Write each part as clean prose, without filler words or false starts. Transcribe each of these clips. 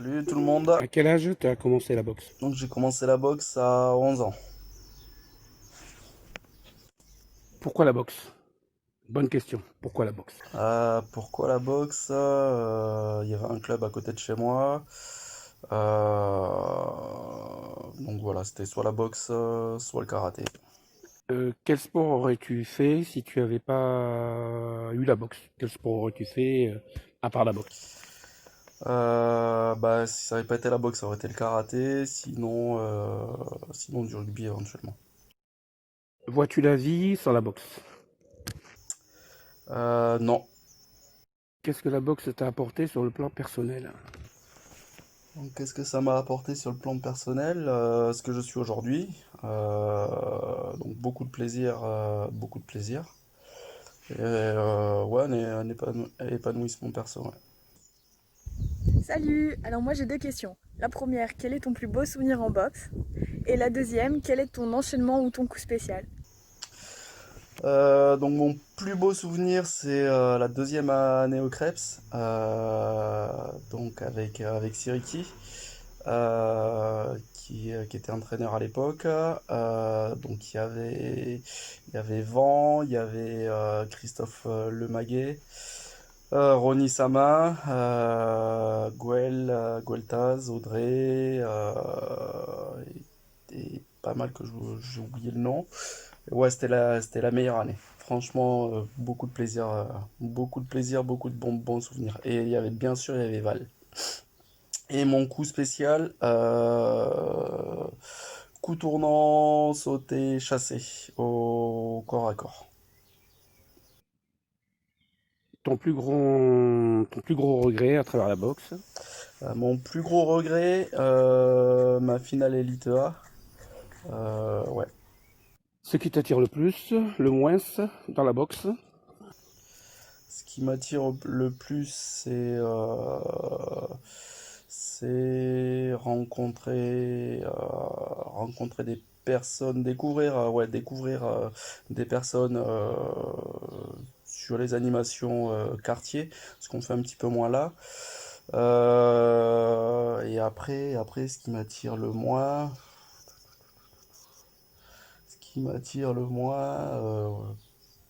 Salut tout le monde. À quel âge tu as commencé la boxe? Donc j'ai commencé la boxe à 11 ans. Pourquoi la boxe? Bonne question. Pourquoi la boxe? Pourquoi la boxe? Il y avait un club à côté de chez moi. Donc voilà, c'était soit la boxe, soit le karaté. Quel sport aurais-tu fait si tu n'avais pas eu la boxe? Quel sport aurais-tu fait à part la boxe? Bah si ça n'avait pas été la boxe, ça aurait été le karaté. Sinon du rugby éventuellement. Vois-tu la vie sans la boxe? Non. Qu'est-ce que la boxe t'a apporté sur le plan personnel? Donc, qu'est-ce que ça m'a apporté sur le plan personnel? Ce que je suis aujourd'hui. Donc beaucoup de plaisir, beaucoup de plaisir. Et ouais, un épanouissement perso, ouais. Salut! Alors moi j'ai deux questions. La première, quel est ton plus beau souvenir en boxe? Et la deuxième, quel est ton enchaînement ou ton coup spécial? Donc mon plus beau souvenir, c'est la deuxième année au Krebs, donc avec Siriki, qui était entraîneur à l'époque. Donc il y avait Van, il y avait Christophe Lemaguet, Ronnie Sama, Gueltaz, Audrey, et pas mal que j'ai oublié le nom. Ouais, c'était la meilleure année. Franchement, beaucoup de plaisir, beaucoup de bons souvenirs. Et il y avait bien sûr, il y avait Val. Et mon coup spécial, coup tournant, sauté, chassé au corps à corps. Ton plus gros regret à travers la boxe? Mon plus gros regret, ma finale Elite A. Ouais. Ce qui t'attire le plus, le moins dans la boxe? Ce qui m'attire le plus, c'est rencontrer des personnes, découvrir des personnes sur les animations quartier, ce qu'on fait un petit peu moins là. Et après, ce qui m'attire le moins,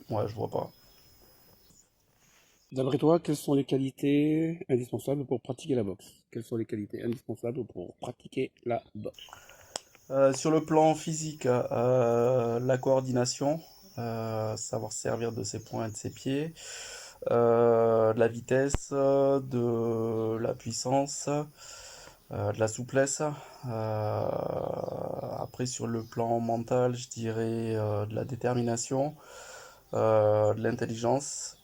ouais, je vois pas. D'après toi, quelles sont les qualités indispensables pour pratiquer la boxe? Quelles sont les qualités indispensables pour pratiquer la boxe? Sur le plan physique, la coordination, savoir servir de ses poings et de ses pieds, de la vitesse, de la puissance, de la souplesse. Après, sur le plan mental, je dirais de la détermination, de l'intelligence,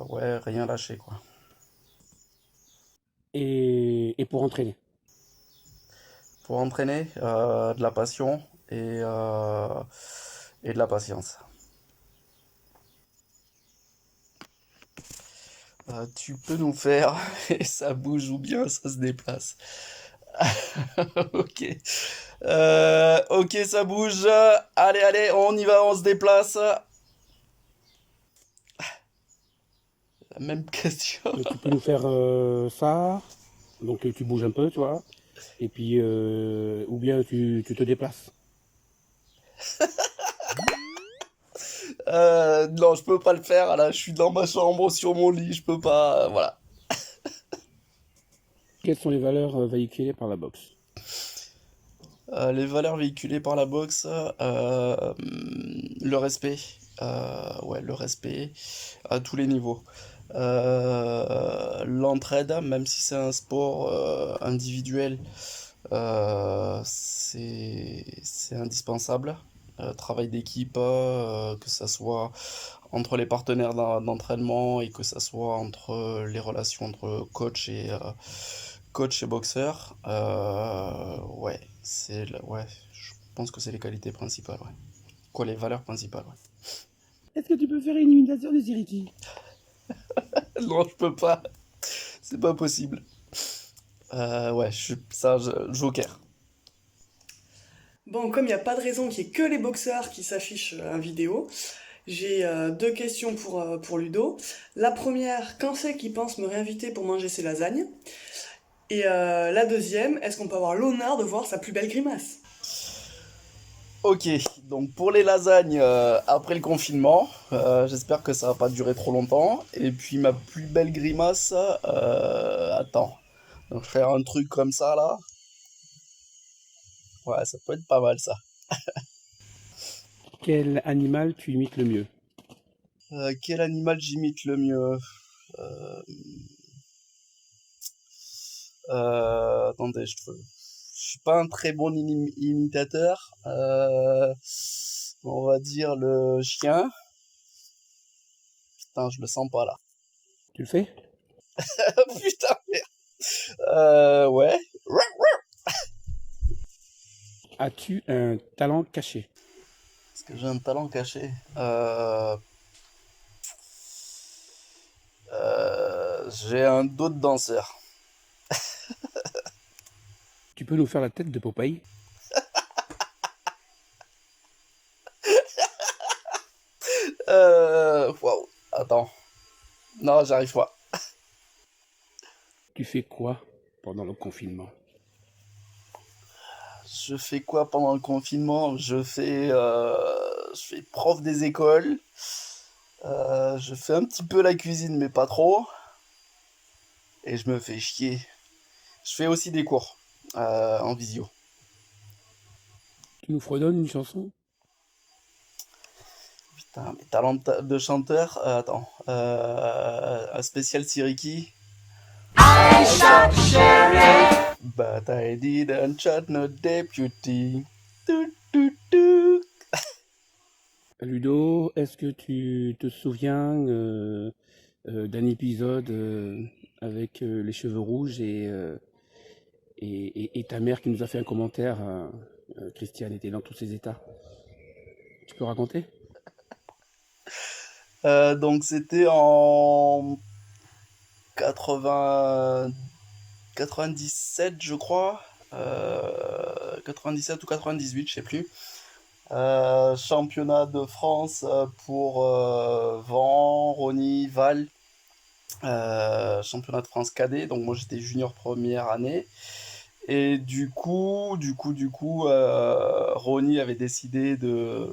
ouais, rien lâcher, quoi. Et pour entraîner? Pour entraîner, de la passion et de la patience. Tu peux nous faire et ça bouge ou bien ça se déplace. Ok. Ok, ça bouge. Allez, allez, on y va, on se déplace. La même question. Donc tu peux nous faire ça, donc tu bouges un peu, tu vois, et puis ou bien tu te déplaces. Non, je peux pas le faire. Là, je suis dans ma chambre sur mon lit. Je peux pas. Voilà. Quelles sont les valeurs véhiculées par la boxe? Les valeurs véhiculées par la boxe, le respect. Ouais, le respect à tous les niveaux. L'entraide, même si c'est un sport individuel, c'est indispensable. Travail d'équipe, que ça soit entre les partenaires d'entraînement et que ça soit entre les relations entre coach et boxeur. Ouais, ouais, je pense que c'est les qualités principales, ouais. Quoi, les valeurs principales, ouais. Est-ce que tu peux faire une imitation de Siriki? Non, je peux pas. C'est pas possible. Ouais, joker. Bon, comme il n'y a pas de raison qu'il y ait que les boxeurs qui s'affichent en vidéo, J'ai deux questions pour Ludo. La première, quand c'est qu'il pense me réinviter pour manger ses lasagnes? Et la deuxième, est-ce qu'on peut avoir l'honneur de voir sa plus belle grimace? Ok, donc pour les lasagnes, après le confinement, j'espère que ça va pas durer trop longtemps. Et puis ma plus belle grimace, attends, donc faire un truc comme ça là, ouais, ça peut être pas mal ça. Quel animal tu imites le mieux? Quel animal j'imite le mieux? Euh, Attendez, je suis pas un très bon imitateur. On va dire le chien. Putain, je le sens pas là. Tu le fais? Putain, ouais. As-tu un talent caché? Est-ce que j'ai un talent caché? J'ai un dos de danseur. Tu peux nous faire la tête de Popeye? Waouh. Attends. Non, j'arrive pas. Tu fais quoi pendant le confinement? Je fais quoi pendant le confinement? Je fais prof des écoles. Je fais un petit peu la cuisine, mais pas trop. Et je me fais chier. Je fais aussi des cours en visio. Tu nous fredonnes une chanson? Putain, mes talents de chanteur. Attends. Un spécial Siriki. But I didn't shot no deputy. Tout, tout, tout. Ludo, est-ce que tu te souviens d'un épisode avec les cheveux rouges et ta mère qui nous a fait un commentaire? Christiane était dans tous ses états. Tu peux raconter? Donc c'était en 80... 97, je crois. 97 ou 98, je sais plus. Championnat de France pour Van, Rony, Val. Championnat de France cadet. Donc moi j'étais junior première année. Et Rony avait décidé de,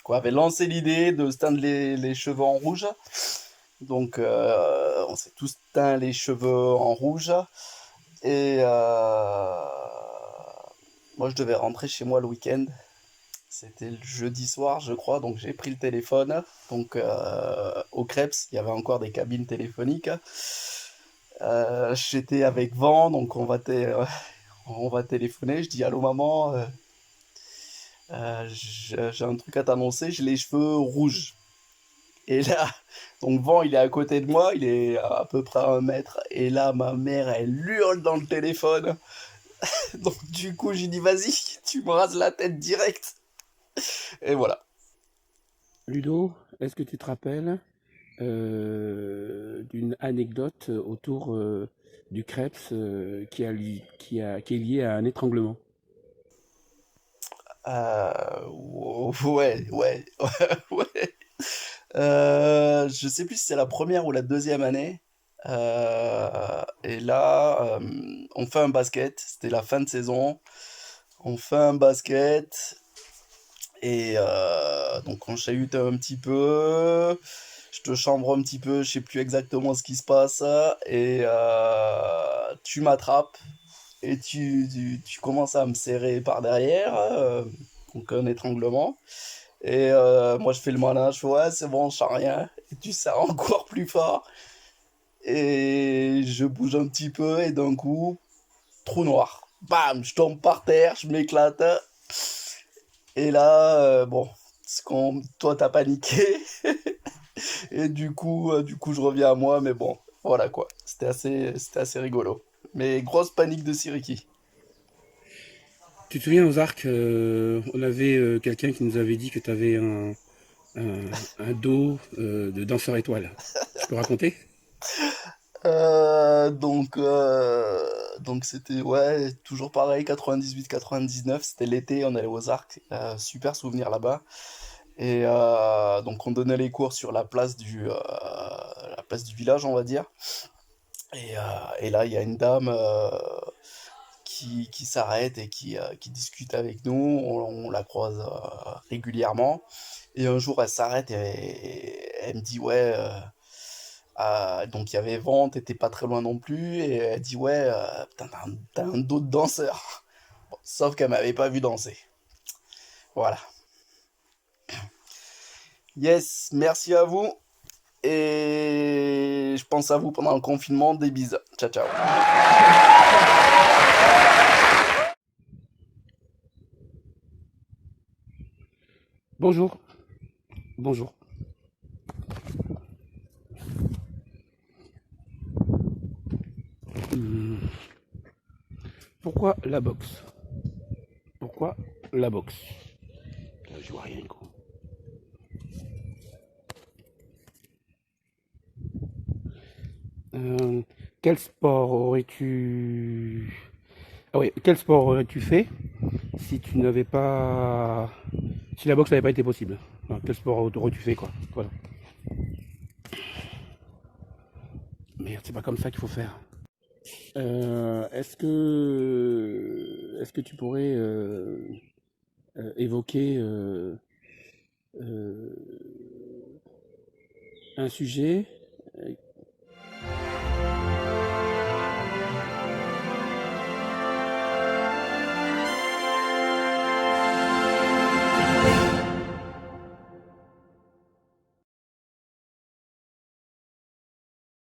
quoi, avait lancé l'idée de se teindre les cheveux en rouge. Donc on s'est tous teint les cheveux en rouge. Et moi, je devais rentrer chez moi le week-end. C'était le jeudi soir, je crois. Donc, j'ai pris le téléphone. Donc, au Krebs, il y avait encore des cabines téléphoniques. J'étais avec Van, donc on va téléphoner. Je dis allô maman, j'ai un truc à t'annoncer. J'ai les cheveux rouges. Et là, donc Van, il est à côté de moi, il est à peu près à 1 mètre. Et là, ma mère, elle hurle dans le téléphone. Donc du coup, j'ai dit, vas-y, tu me rases la tête direct. Et voilà. Ludo, est-ce que tu te rappelles d'une anecdote autour du Krebs qui est liée à un étranglement? Ouais, ouais, ouais. Je sais plus si c'est la première ou la deuxième année. Et là, on fait un basket. C'était la fin de saison. On fait un basket. Et donc on chahute un petit peu. Je te chambre un petit peu. Je sais plus exactement ce qui se passe. Et tu m'attrapes. Et tu commences à me serrer par derrière. Donc un étranglement. Et moi je fais le malin, je fais ouais c'est bon, je sens rien. Et tu serres encore plus fort. Et je bouge un petit peu et d'un coup, trou noir. Bam, je tombe par terre, je m'éclate. Et là, bon, toi t'as paniqué. Et du coup je reviens à moi, mais bon, voilà quoi. C'était assez rigolo. Mais grosse panique de Siriki. Tu te souviens aux arcs, on avait quelqu'un qui nous avait dit que tu avais un dos de danseur étoile. Tu peux raconter? Donc c'était ouais toujours pareil 98-99 c'était l'été on allait aux Arcs super souvenir là-bas Et donc on donnait les cours sur la place du village, on va dire. Et là, il y a une dame qui s'arrête et qui discute avec nous. On la croise régulièrement. Et un jour, elle s'arrête et elle me dit, ouais, donc il y avait vent, t'étais pas très loin non plus. Et elle dit, ouais, putain, t'as un dos de danseur. Bon, sauf qu'elle m'avait pas vu danser. Voilà. Yes, merci à vous. Et je pense à vous pendant le confinement. Des bises. Ciao, ciao. Bonjour. Bonjour. Hum, Pourquoi la boxe? Pourquoi la boxe? Là, je vois rien, quoi. Euh, Quel sport aurais-tu... Ah oui, quel sport aurais-tu fait si tu n'avais pas... Si la boxe n'avait pas été possible? Enfin, quel sport aurais-tu fait, quoi? Voilà. Merde, c'est pas comme ça qu'il faut faire. Est-ce que tu pourrais évoquer euh, un sujet